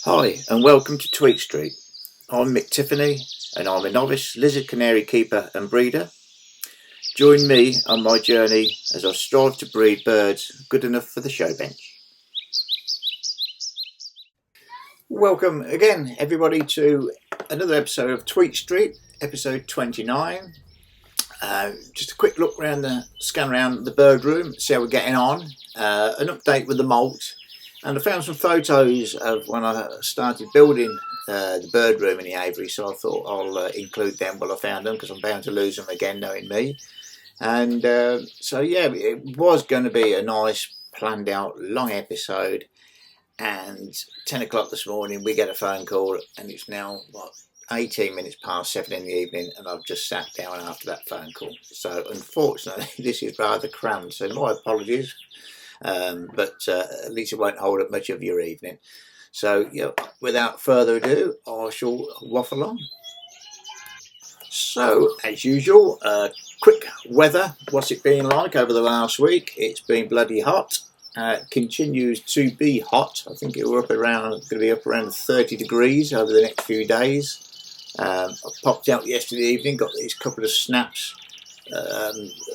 Hi and welcome to Tweet Street. I'm Mick Tiffany and I'm a novice lizard canary keeper and breeder. Join me on my journey as I strive to breed birds good enough for the show bench. Welcome again everybody to another episode of Tweet Street, episode 29. Just a quick look scan around the bird room, see how we're getting on, an update with the moult. And I found some photos of when I started building the bird room in the aviary, so I thought I'll include them while I found them, because I'm bound to lose them again, knowing me. And so yeah, it was going to be a nice planned out long episode, and 10 o'clock this morning we get a phone call, and it's now 18 minutes past 7 in the evening, and I've just sat down after that phone call. So unfortunately this is rather crammed, so my apologies. But at least it won't hold up much of your evening. So without further ado, I shall waffle on. So as usual, quick weather. What's it been like over the last week? It's been bloody hot. Continues to be hot. I think going to be up around 30 degrees over the next few days. I popped out yesterday evening, got these couple of snaps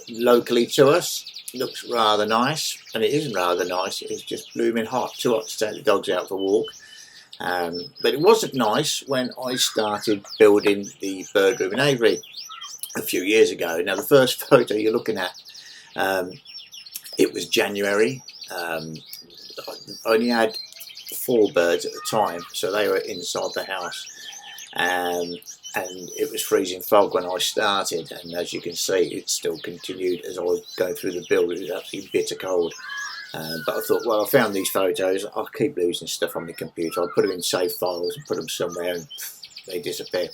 locally to us. Looks rather nice, and it isn't rather nice, it's just blooming hot, too hot to take the dogs out for a walk. But it wasn't nice when I started building the bird room in aviary a few years ago. Now the first photo you're looking at, it was January. I only had 4 birds at the time, so they were inside the house. And it was freezing fog when I started, and as you can see it still continued as I was going through the build. It was absolutely bitter cold, but I thought, well, I found these photos, I'll keep losing stuff on the computer, I'll put them in save files and put them somewhere and they disappear.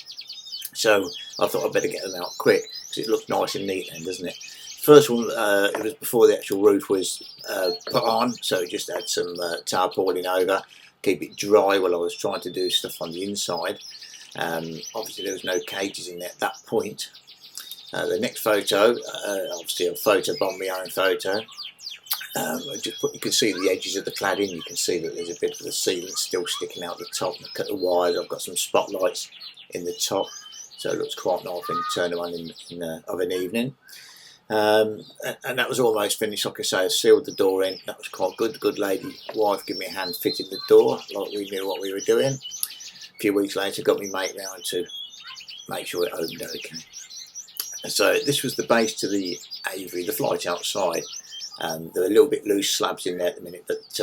So I thought I'd better get them out quick, because it looked nice and neat then, doesn't it? First one, it was before the actual roof was put on, so it just had some tarpaulin over, keep it dry while I was trying to do stuff on the inside. Obviously there was no cages in there at that point. The next photo, obviously a photo bomb, my own photo. You can see the edges of the cladding. You can see that there's a bit of the sealant still sticking out the top. I cut the wires. I've got some spotlights in the top, so it looks quite nice when you turn them on of an evening. And that was almost finished. Like I say, I sealed the door in. That was quite good. The good lady wife gave me a hand fitting the door, like we knew what we were doing. A few weeks later, got me mate round to make sure it opened okay. So this was the base to the aviary, the flight outside. There were a little bit loose slabs in there at the minute, but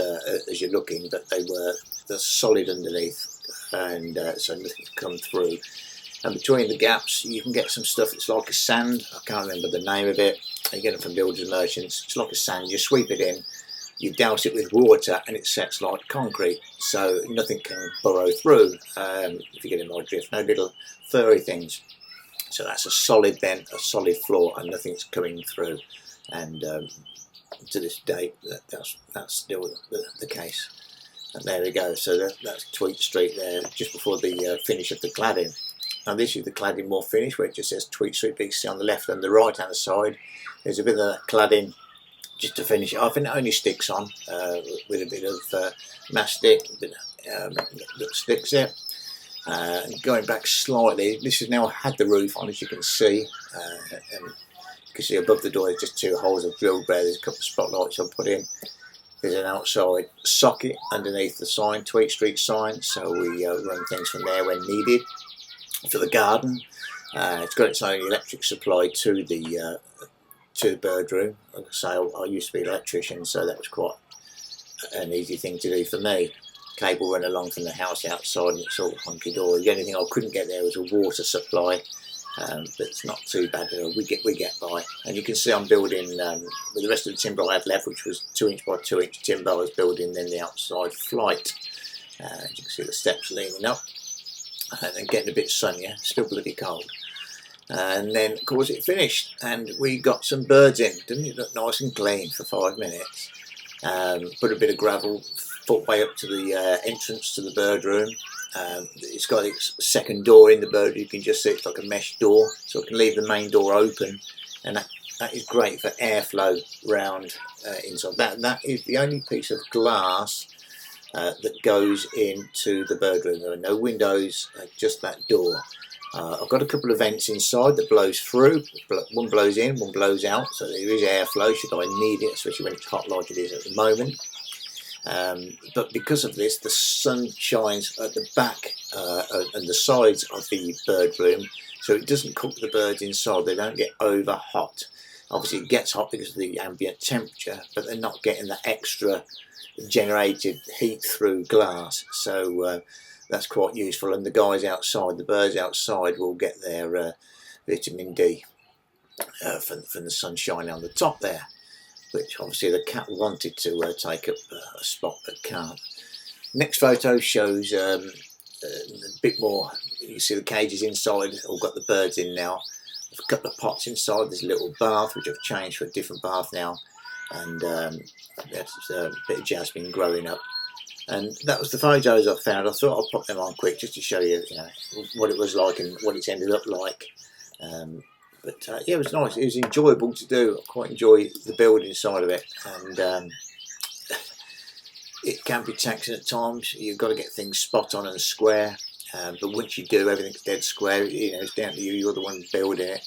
as you're looking, but they're solid underneath, and so nothing to come through. And between the gaps, you can get some stuff that's like a sand. I can't remember the name of it. You get it from builders and merchants. It's like a sand. You sweep it in. You douse it with water and it sets like concrete, so nothing can burrow through, if you get in my drift, no little furry things. So that's a solid floor, and nothing's coming through. And to this day, that's still the case. And there we go, so that's Tweet Street there, just before the finish of the cladding. Now this is the cladding more finished, where it just says Tweet Street, but you can see on the left and the right hand side, there's a bit of cladding just to finish it off, and it only sticks on with a bit of mastic that sticks it. And going back slightly, this has now had the roof on, as you can see, and you can see above the door there's just 2 holes I've drilled there. There's a couple of spotlights I've put in. There's an outside socket underneath the sign, Tweet Street sign, so we run things from there when needed. For the garden, it's got its own electric supply to the bird room. Like I say, I used to be an electrician, so that was quite an easy thing to do for me. Cable run along from the house outside, and it's all hunky-dory. The only thing I couldn't get there was a water supply, but it's not too bad at all. We get by. And you can see I'm building with the rest of the timber I had left, which was 2-inch by 2-inch timber. I was building then the outside flight. As you can see the steps leaning up, and getting a bit sunnier. Still bloody cold. And then of course it finished, and we got some birds in. Didn't it look nice and clean for 5 minutes? Put a bit of gravel footway up to the entrance to the bird room. It's got its second door in the bird. You can just see it's like a mesh door, so I can leave the main door open, and that is great for airflow round inside. That is the only piece of glass that goes into the bird room. There are no windows, just that door. I've got a couple of vents inside that blows through. One blows in, one blows out, so there is airflow should I need it, especially when it's hot like it is at the moment. But because of this, the sun shines at the back and the sides of the bird room, so it doesn't cook the birds inside. They don't get over hot. Obviously it gets hot because of the ambient temperature, but they're not getting the extra generated heat through glass, so that's quite useful. And the guys outside, the birds outside, will get their vitamin D from the sunshine on the top there, which obviously the cat wanted to take up a spot but can't. Next photo shows a bit more. You see the cages inside, all got the birds in now. There's a couple of pots inside. There's a little bath which I've changed for a different bath now, and there's a bit of jasmine growing up. And that was the photos I found. I thought I'd pop them on quick just to show you, what it was like and what it's ended up like. But yeah, it was nice. It was enjoyable to do. I quite enjoy the building side of it, and it can be taxing at times. You've got to get things spot on and square. But once you do, everything's dead square. It's down to you. You're the one building it,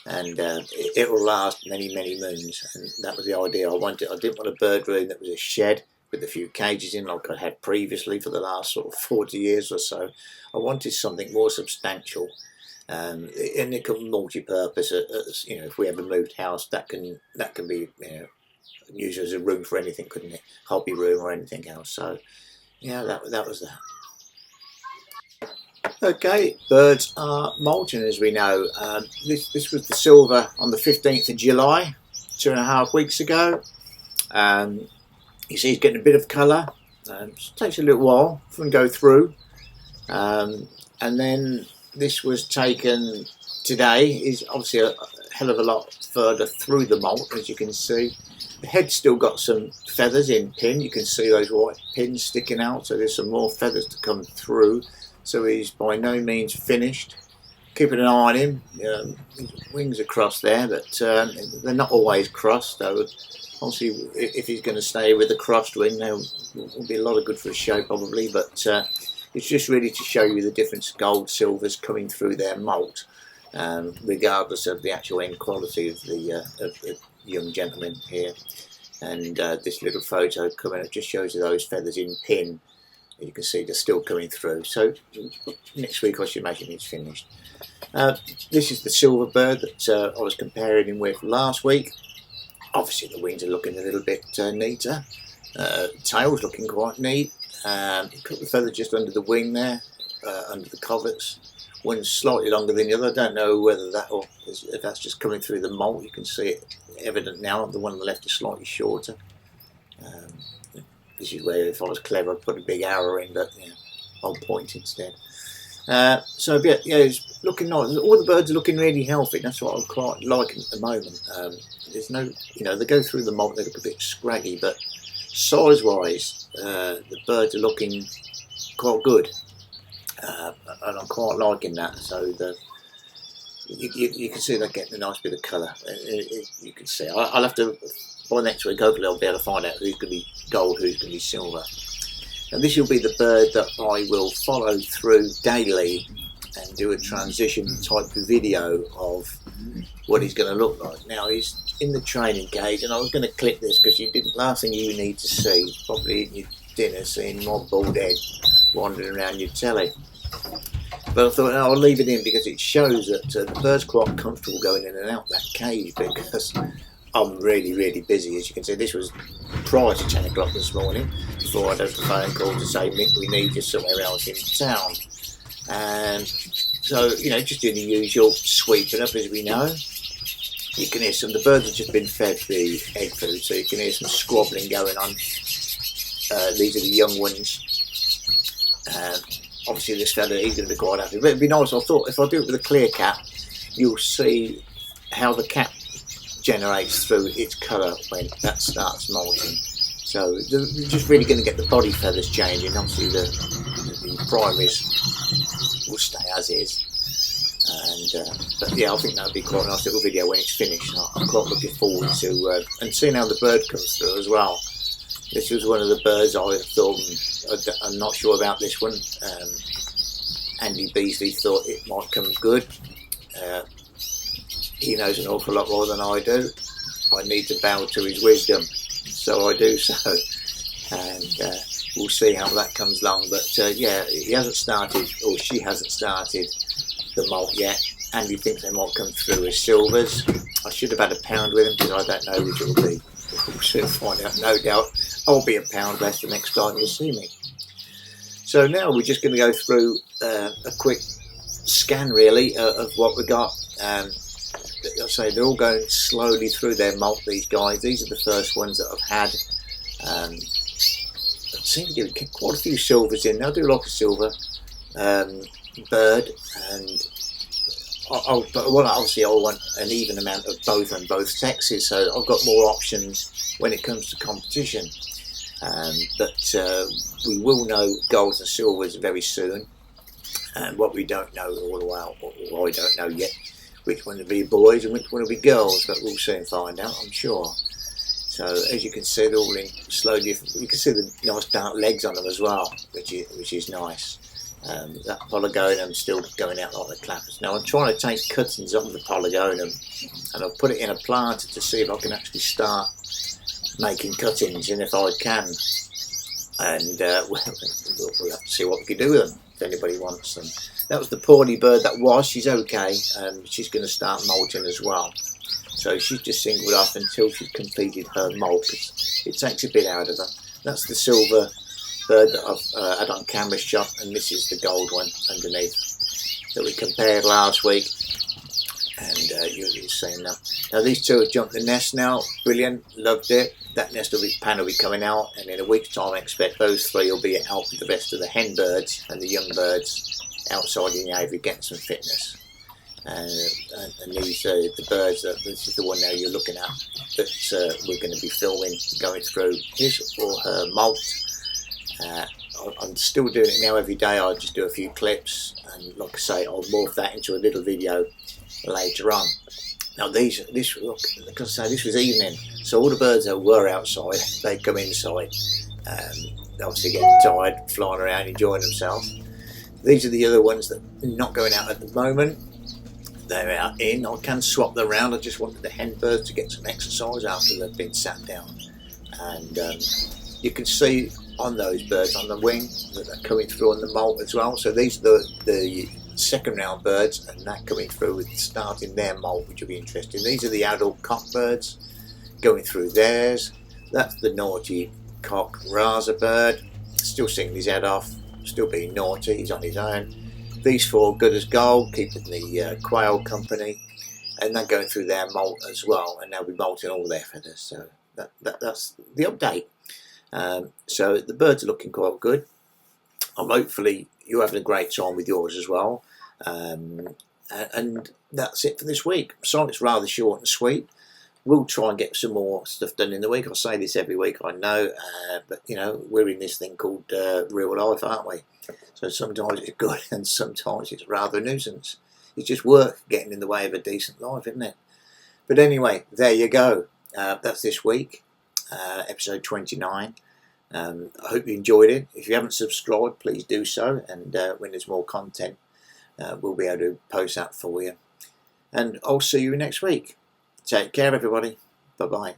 and it will last many, many moons. And that was the idea. I didn't want a bird room that was a shed with a few cages in like I had previously for the last sort of 40 years or so. I wanted something more substantial, and it can multi-purpose. If we ever moved house, that can be used as a room for anything, couldn't it? Hobby room or anything else. So yeah, that was that. Okay, birds are molting, as we know. This was the silver on the 15th of July, 2.5 weeks ago. You see he's getting a bit of colour. It takes a little while for him to go through. And then this was taken today. Is obviously a hell of a lot further through the molt, as you can see. The head's still got some feathers in pin. You can see those white pins sticking out, so there's some more feathers to come through. So he's by no means finished. Keeping an eye on him. His wings are crossed there, but they're not always crossed, though. Obviously, if he's going to stay with a crossed wing, there will be a lot of good for his show probably, but it's just really to show you the different gold silvers coming through their molt, regardless of the actual end quality of the young gentleman here. And this little photo coming up just shows you those feathers in pin. You can see they're still coming through, so next week I should imagine he's finished. This is the silver bird that I was comparing him with last week. Obviously the wings are looking a little bit neater, tail's looking quite neat, a couple of feathers just under the wing there, under the coverts. One's slightly longer than the other. I don't know whether if that's just coming through the molt. You can see it evident now. The one on the left is slightly shorter. This is where, if I was clever, I'd put a big arrow in, but I'll point instead. So yeah, it's looking nice. All the birds are looking really healthy. That's what I'm quite liking at the moment. There's no, they go through the molt, they look a bit scraggy, but size-wise, the birds are looking quite good, and I'm quite liking that. So you can see they're getting a nice bit of colour. You can see. I'll have to. By next week, hopefully I'll be able to find out who's going to be gold, who's going to be silver. And this will be the bird that I will follow through daily and do a transition type of video of what he's going to look like. Now he's in the training cage, and I was going to clip this because last thing you need to see is probably eating your dinner, seeing my bald head wandering around your telly. But I thought, no, I'll leave it in because it shows that the bird's quite comfortable going in and out that cage, because I'm really, really busy. As you can see, this was prior to 10 o'clock this morning, before I had a phone call to say, Mick, we need you somewhere else in town. And so, just doing the usual sweeping up, as we know. You can hear the birds have just been fed the egg food, so you can hear some squabbling going on. These are the young ones. Obviously this fella, he's going to be quite happy. But it'd be nice, I thought, if I do it with a clear cap, you'll see how the cap generates through its colour when that starts molting. So they're just really going to get the body feathers changing. Obviously the primaries will stay as is. But yeah, I think that would be quite a nice little video when it's finished. I'm quite looking forward to and seeing how the bird comes through as well. This was one of the birds I thought, I'm not sure about this one. Andy Beasley thought it might come good. He knows an awful lot more than I do. I need to bow to his wisdom, so I do so. And we'll see how that comes along. But yeah, he hasn't started, or she hasn't started the molt yet. Andy thinks they might come through as silvers. I should have had a pound with him because I don't know which it will be. We'll soon find out, no doubt. I'll be a pound less the next time you see me. So now we're just going to go through a quick scan, really, of what we got. I say they're all going slowly through their molt, these guys. These are the first ones that I've had. I seem to get quite a few silvers in. They'll do like a silver bird, and but obviously I want an even amount of both on both sexes, so I've got more options when it comes to competition. But we will know golds and silvers very soon, and what we don't know all the while, or I don't know yet, which one will be boys and which one will be girls, but we'll soon find out, I'm sure. So as you can see, they're all in slowly. You can see the nice dark legs on them as well, which is nice. That polygonum's still going out like the clappers. Now I'm trying to take cuttings on the polygonum, and I've put it in a planter to see if I can actually start making cuttings, and if I can, and we'll have to see what we can do with them if anybody wants them. That was the poorly bird that was. She's okay, and she's going to start molting as well. So she's just singled off until she's completed her molt. It takes a bit out of her. That's the silver bird that I've had on camera shot, and this is the gold one underneath that we compared last week. And you're seeing that. Now these two have jumped the nest now. Brilliant, loved it. That nest pan will be coming out, and in a week's time I expect those three will be out with the rest of the hen birds and the young birds outside in the aviary getting some fitness. And these are the birds, this is the one now you're looking at that we're going to be filming, going through his or her molt. I'm still doing it now every day. I'll just do a few clips, and like I say, I'll morph that into a little video later on. Now this like I say, this was evening, so all the birds that were outside, they come inside. They obviously getting tired, flying around, enjoying themselves. These are the other ones that are not going out at the moment. They're out in. I can swap them around. I just wanted the hen birds to get some exercise after they've been sat down. And you can see on those birds on the wing that they're coming through on the molt as well. So these are the second round birds, and that coming through with starting their molt, which will be interesting. These are the adult cock birds going through theirs. That's the naughty cock rasa bird, still singing his head off, still being naughty. He's on his own. These four good as gold, keeping the quail company, and they're going through their molt as well, and they'll be molting all their feathers. So that's the update. So the birds are looking quite good. Hopefully you're having a great time with yours as well. And that's it for this week. Sorry it's rather short and sweet. We'll try and get some more stuff done in the week. I say this every week, I know, but you know, we're in this thing called real life, aren't we? So sometimes it's good and sometimes it's rather a nuisance. It's just work getting in the way of a decent life, isn't it? But anyway, there you go. That's this week, episode 29. I hope you enjoyed it. If you haven't subscribed, please do so, and when there's more content, we'll be able to post that for you. And I'll see you next week. Take care, everybody. Bye-bye.